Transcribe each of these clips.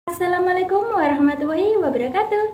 Assalamualaikum warahmatullahi wabarakatuh.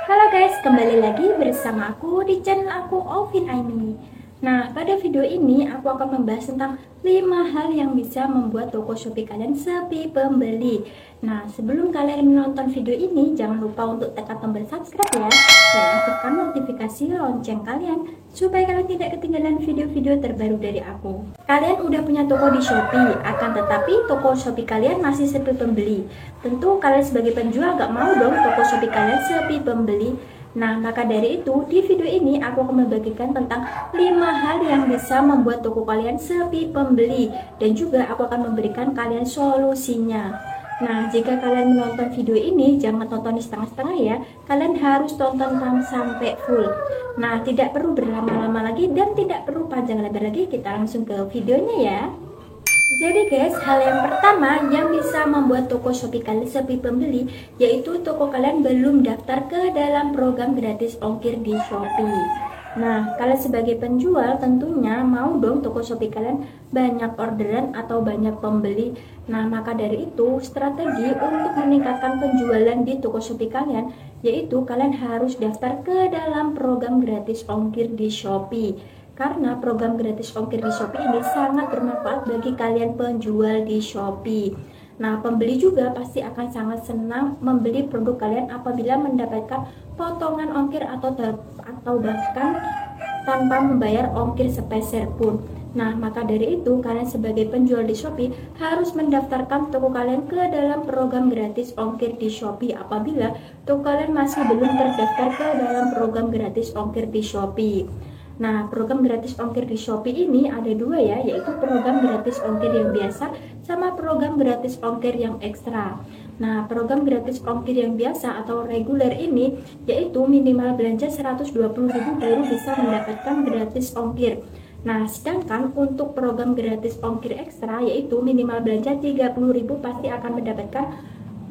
Halo guys, kembali lagi bersama aku di channel aku Ovin Aini. Nah, pada video ini aku akan membahas tentang 5 hal yang bisa membuat toko Shopee kalian sepi pembeli. Nah, sebelum kalian menonton video ini, jangan lupa untuk tekan tombol subscribe ya, dan aktifkan notifikasi lonceng kalian supaya kalian tidak ketinggalan video-video terbaru dari aku. Kalian udah punya toko di Shopee, akan tetapi toko Shopee kalian masih sepi pembeli. Tentu kalian sebagai penjual gak mau dong toko Shopee kalian sepi pembeli. Nah, maka dari itu di video ini aku akan membagikan tentang 5 hal yang bisa membuat toko kalian sepi pembeli, dan juga aku akan memberikan kalian solusinya. Nah, jika kalian menonton video ini, jangan tonton di setengah-setengah ya. Kalian harus tonton sampai full. Nah, tidak perlu berlama-lama lagi dan tidak perlu panjang lebar lagi, kita langsung ke videonya ya. Jadi guys, hal yang pertama yang bisa membuat toko Shopee kalian sepi pembeli, yaitu toko kalian belum daftar ke dalam program gratis ongkir di Shopee. Nah, kalian sebagai penjual tentunya mau dong toko Shopee kalian banyak orderan atau banyak pembeli. Nah, maka dari itu strategi untuk meningkatkan penjualan di toko Shopee kalian, yaitu kalian harus daftar ke dalam program gratis ongkir di Shopee. Karena program gratis ongkir di Shopee ini sangat bermanfaat bagi kalian penjual di Shopee. Nah, pembeli juga pasti akan sangat senang membeli produk kalian apabila mendapatkan potongan ongkir atau bahkan tanpa membayar ongkir sepeser pun. Nah, maka dari itu kalian sebagai penjual di Shopee harus mendaftarkan toko kalian ke dalam program gratis ongkir di Shopee apabila toko kalian masih belum terdaftar ke dalam program gratis ongkir di Shopee. Nah, program gratis ongkir di Shopee ini ada dua ya, yaitu program gratis ongkir yang biasa sama program gratis ongkir yang ekstra. Nah, program gratis ongkir yang biasa atau reguler ini yaitu minimal belanja 120.000 baru bisa mendapatkan gratis ongkir. Nah, sedangkan untuk program gratis ongkir ekstra yaitu minimal belanja 30.000 pasti akan mendapatkan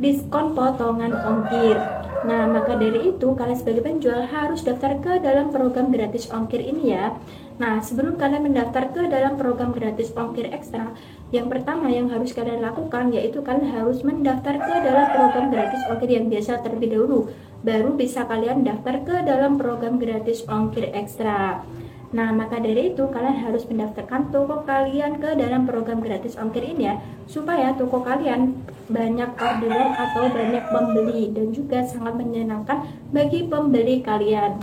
diskon potongan ongkir. Nah, maka dari itu kalian sebagai penjual harus daftar ke dalam program gratis ongkir ini ya. Nah, sebelum kalian mendaftar ke dalam program gratis ongkir ekstra, yang pertama yang harus kalian lakukan yaitu kalian harus mendaftar ke dalam program gratis ongkir yang biasa terlebih dahulu. Baru bisa kalian daftar ke dalam program gratis ongkir ekstra. Nah, maka dari itu kalian harus mendaftarkan toko kalian ke dalam program gratis ongkir ini ya, supaya toko kalian banyak orderan atau banyak pembeli dan juga sangat menyenangkan bagi pembeli kalian.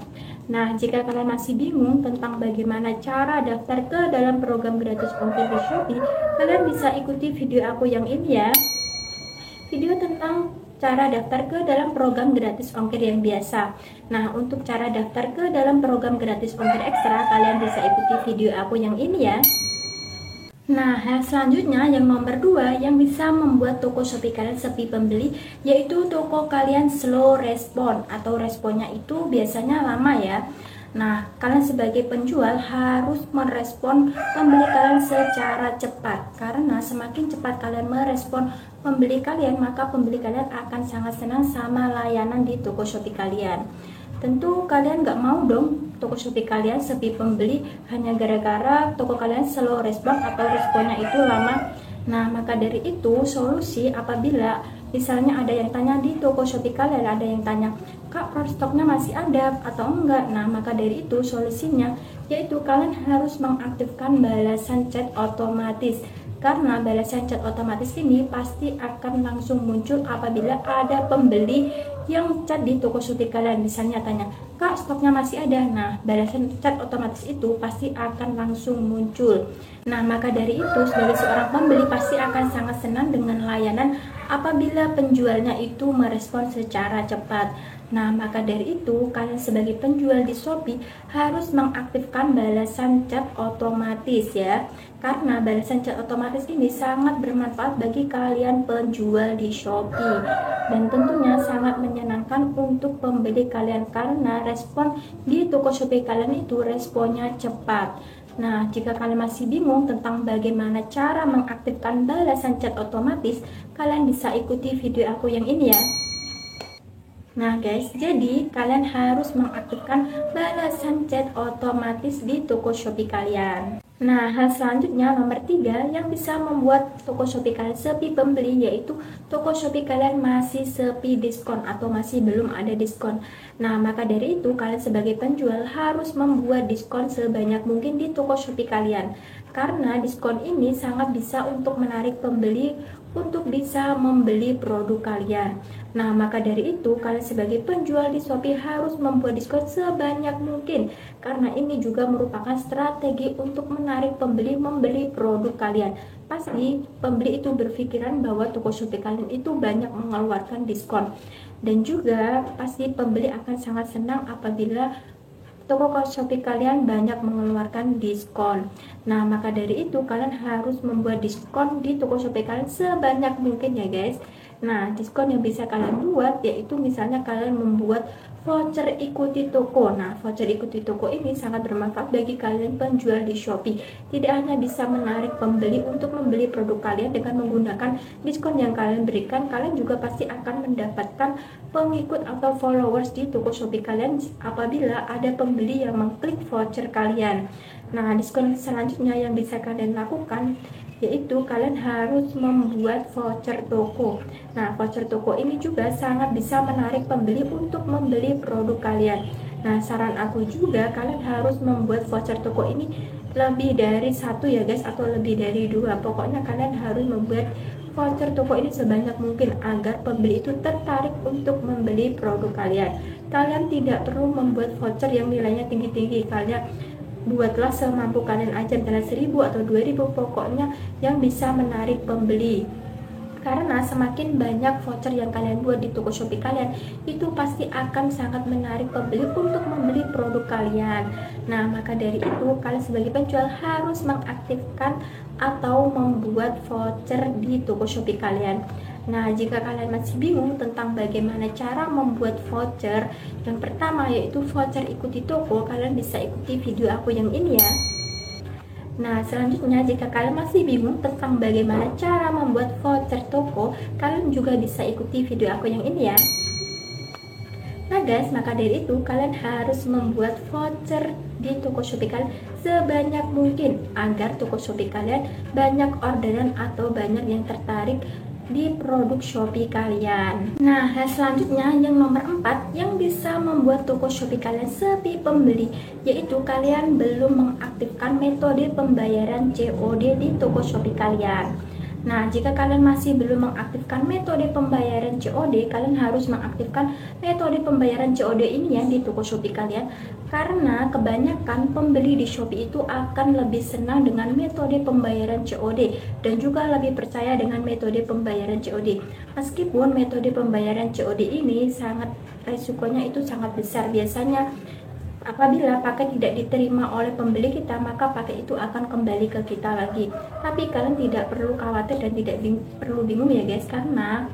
Nah, jika kalian masih bingung tentang bagaimana cara daftar ke dalam program gratis ongkir di Shopee, kalian bisa ikuti video aku yang ini ya. Video tentang cara daftar ke dalam program gratis ongkir yang biasa. Nah, untuk cara daftar ke dalam program gratis ongkir ekstra, kalian bisa ikuti video aku yang ini ya. Nah, hal selanjutnya yang nomor 2 yang bisa membuat toko Shopee kalian sepi pembeli, yaitu toko kalian slow respon atau responnya itu biasanya lama ya. Nah, kalian sebagai penjual harus merespon pembeli kalian secara cepat, karena semakin cepat kalian merespon pembeli kalian, maka pembeli kalian akan sangat senang sama layanan di toko Shopee kalian. Tentu kalian gak mau dong toko Shopee kalian sepi pembeli hanya gara-gara toko kalian slow respon atau responnya itu lama. Nah, maka dari itu solusi apabila misalnya ada yang tanya di toko Shopee kalian, ada yang tanya, "Kak, stoknya masih ada atau enggak?" Nah, maka dari itu solusinya yaitu kalian harus mengaktifkan balasan chat otomatis. Karena balasan chat otomatis ini pasti akan langsung muncul apabila ada pembeli yang chat di toko Shopee kalian, misalnya tanya, "Kak, stoknya masih ada?" Nah, balasan chat otomatis itu pasti akan langsung muncul. Nah, maka dari itu sebagai seorang pembeli pasti akan sangat senang dengan layanan apabila penjualnya itu merespon secara cepat. Nah, maka dari itu kalian sebagai penjual di Shopee harus mengaktifkan balasan chat otomatis ya. Karena balasan chat otomatis ini sangat bermanfaat bagi kalian penjual di Shopee, dan tentunya sangat menyenangkan untuk pembeli kalian karena respon di toko Shopee kalian itu responnya cepat. Nah, jika kalian masih bingung tentang bagaimana cara mengaktifkan balasan chat otomatis, kalian bisa ikuti video aku yang ini ya. Nah guys, jadi kalian harus mengaktifkan balasan chat otomatis di toko Shopee kalian. Nah, hal selanjutnya nomor 3 yang bisa membuat toko Shopee kalian sepi pembeli, yaitu toko Shopee kalian masih sepi diskon atau masih belum ada diskon. Nah, maka dari itu kalian sebagai penjual harus membuat diskon sebanyak mungkin di toko Shopee kalian. Karena diskon ini sangat bisa untuk menarik pembeli untuk bisa membeli produk kalian. Nah, maka dari itu kalian sebagai penjual di Shopee harus membuat diskon sebanyak mungkin, karena ini juga merupakan strategi untuk menarik pembeli membeli produk kalian. Pasti pembeli itu berpikiran bahwa toko Shopee kalian itu banyak mengeluarkan diskon, dan juga pasti pembeli akan sangat senang apabila toko Shopee kalian banyak mengeluarkan diskon. Nah, maka dari itu kalian harus membuat diskon di toko Shopee kalian sebanyak mungkin ya guys. Nah, diskon yang bisa kalian buat yaitu misalnya kalian membuat voucher ikuti toko. Nah, voucher ikuti toko ini sangat bermanfaat bagi kalian penjual di Shopee. Tidak hanya bisa menarik pembeli untuk membeli produk kalian dengan menggunakan diskon yang kalian berikan, kalian juga pasti akan mendapatkan pengikut atau followers di toko Shopee kalian apabila ada pembeli yang mengklik voucher kalian. Nah, diskon selanjutnya yang bisa kalian lakukan yaitu kalian harus membuat voucher toko. Nah, voucher toko ini juga sangat bisa menarik pembeli untuk membeli produk kalian. Nah, saran aku juga kalian harus membuat voucher toko ini lebih dari satu ya guys, atau lebih dari dua. Pokoknya kalian harus membuat voucher toko ini sebanyak mungkin agar pembeli itu tertarik untuk membeli produk kalian. Kalian tidak perlu membuat voucher yang nilainya tinggi-tinggi. Kalian buatlah semampu kalian aja, misalnya 1000 atau 2000, pokoknya yang bisa menarik pembeli. Karena semakin banyak voucher yang kalian buat di toko Shopee kalian, itu pasti akan sangat menarik pembeli untuk membeli produk kalian. Nah, maka dari itu kalian sebagai penjual harus mengaktifkan atau membuat voucher di toko Shopee kalian. Nah, jika kalian masih bingung tentang bagaimana cara membuat voucher, yang pertama yaitu voucher ikuti toko, kalian bisa ikuti video aku yang ini ya. Nah, selanjutnya jika kalian masih bingung tentang bagaimana cara membuat voucher toko, kalian juga bisa ikuti video aku yang ini ya. Nah guys, maka dari itu kalian harus membuat voucher di toko Shopee kalian sebanyak mungkin agar toko Shopee kalian banyak orderan atau banyak yang tertarik di produk Shopee kalian. Nah, selanjutnya yang nomor 4 yang bisa membuat toko Shopee kalian sepi pembeli, yaitu kalian belum mengaktifkan metode pembayaran COD di toko Shopee kalian. Nah, jika kalian masih belum mengaktifkan metode pembayaran COD, kalian harus mengaktifkan metode pembayaran COD ini ya di toko Shopee kalian. Karena kebanyakan pembeli di Shopee itu akan lebih senang dengan metode pembayaran COD dan juga lebih percaya dengan metode pembayaran COD. Meskipun metode pembayaran COD ini sangat resikonya itu sangat besar. Biasanya apabila paket tidak diterima oleh pembeli kita, maka paket itu akan kembali ke kita lagi. Tapi kalian tidak perlu khawatir dan tidak perlu bingung ya guys, karena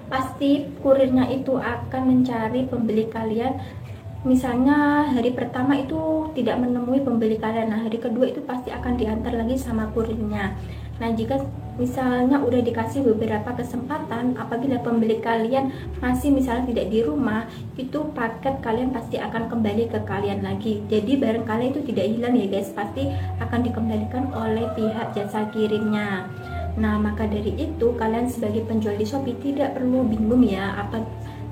pasti kurirnya itu akan mencari pembeli kalian. Misalnya hari pertama itu tidak menemui pembeli kalian, nah hari kedua itu pasti akan diantar lagi sama kurirnya. Nah, jika misalnya udah dikasih beberapa kesempatan, apabila pembeli kalian masih misalnya tidak di rumah, itu paket kalian pasti akan kembali ke kalian lagi. Jadi barang kalian itu tidak hilang ya guys, pasti akan dikembalikan oleh pihak jasa kirimnya. Nah, maka dari itu kalian sebagai penjual di Shopee tidak perlu bingung ya,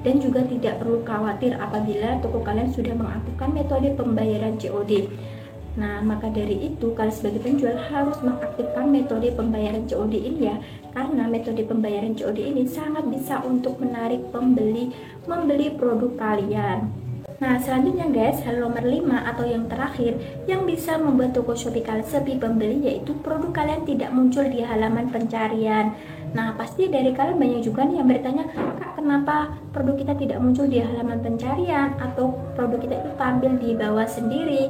dan juga tidak perlu khawatir apabila toko kalian sudah mengaktifkan metode pembayaran COD. Nah, maka dari itu kalian sebagai penjual harus mengaktifkan metode pembayaran COD ini ya, karena metode pembayaran COD ini sangat bisa untuk menarik pembeli membeli produk kalian. Nah, selanjutnya guys, hal nomor 5 atau yang terakhir yang bisa membuat toko Shopee kalian sepi pembeli, yaitu produk kalian tidak muncul di halaman pencarian. Nah, pasti dari kalian banyak juga nih yang bertanya, Kak, kenapa produk kita tidak muncul di halaman pencarian atau produk kita itu tampil di bawah sendiri?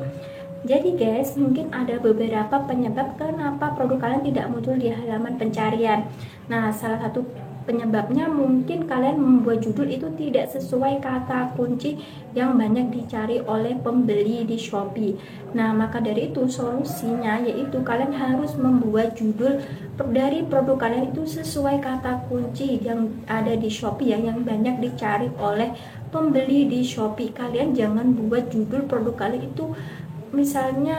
Jadi guys, mungkin ada beberapa penyebab kenapa produk kalian tidak muncul di halaman pencarian. Nah, salah satu penyebabnya mungkin kalian membuat judul itu tidak sesuai kata kunci yang banyak dicari oleh pembeli di Shopee. Nah, maka dari itu solusinya yaitu kalian harus membuat judul dari produk kalian itu sesuai kata kunci yang ada di Shopee yang banyak dicari oleh pembeli di Shopee. Kalian jangan buat judul produk kalian itu misalnya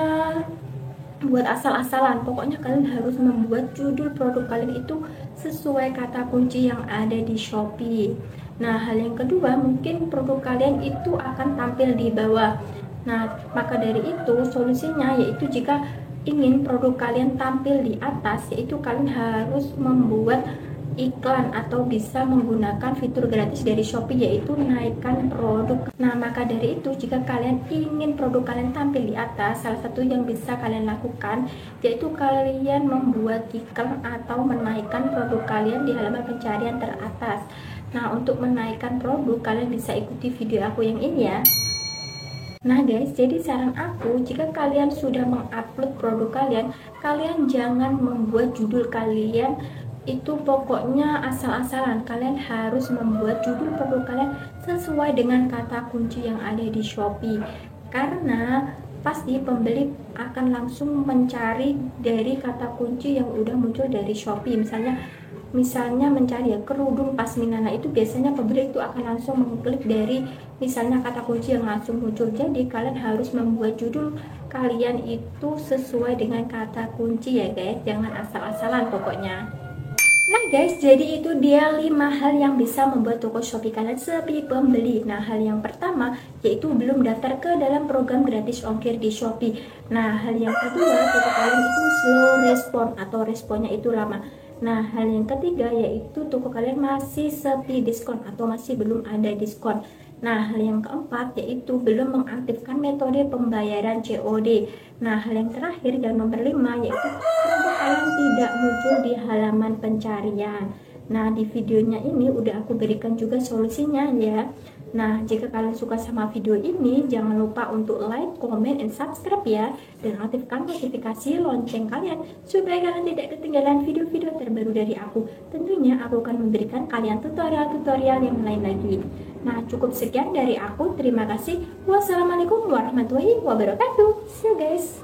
buat asal-asalan. Pokoknya kalian harus membuat judul produk kalian itu sesuai kata kunci yang ada di Shopee. Nah, hal yang kedua, mungkin produk kalian itu akan tampil di bawah. Nah, maka dari itu solusinya yaitu jika ingin produk kalian tampil di atas, yaitu kalian harus membuat iklan atau bisa menggunakan fitur gratis dari Shopee, yaitu naikkan produk. Nah, maka dari itu jika kalian ingin produk kalian tampil di atas, salah satu yang bisa kalian lakukan yaitu kalian membuat iklan atau menaikkan produk kalian di halaman pencarian teratas. Nah, untuk menaikkan produk kalian bisa ikuti video aku yang ini ya. Nah guys, jadi saran aku, jika kalian sudah mengupload produk kalian, kalian jangan membuat judul kalian itu pokoknya asal-asalan. Kalian harus membuat judul produk kalian sesuai dengan kata kunci yang ada di Shopee, karena pasti pembeli akan langsung mencari dari kata kunci yang udah muncul dari Shopee. Misalnya mencari ya kerudung pasmina, itu biasanya pembeli itu akan langsung mengklik dari misalnya kata kunci yang langsung muncul. Jadi kalian harus membuat judul kalian itu sesuai dengan kata kunci ya guys, jangan asal-asalan pokoknya. Nah guys, jadi itu dia 5 hal yang bisa membuat toko Shopee kalian sepi pembeli. Nah, hal yang pertama yaitu belum daftar ke dalam program gratis ongkir di Shopee. Nah, hal yang kedua, toko kalian itu slow respon atau responnya itu lama. Nah, hal yang ketiga yaitu toko kalian masih sepi diskon atau masih belum ada diskon. Nah, hal yang keempat yaitu belum mengaktifkan metode pembayaran COD. Nah, hal yang terakhir yang nomor 5 yaitu produk kalian tidak muncul di halaman pencarian. Nah, di videonya ini udah aku berikan juga solusinya ya. Nah, jika kalian suka sama video ini, jangan lupa untuk like, comment, and subscribe ya. Dan aktifkan notifikasi lonceng kalian supaya kalian tidak ketinggalan video-video terbaru dari aku. Tentunya aku akan memberikan kalian tutorial-tutorial yang lain lagi. Nah, cukup sekian dari aku. Terima kasih. Wassalamualaikum warahmatullahi wabarakatuh. See you guys.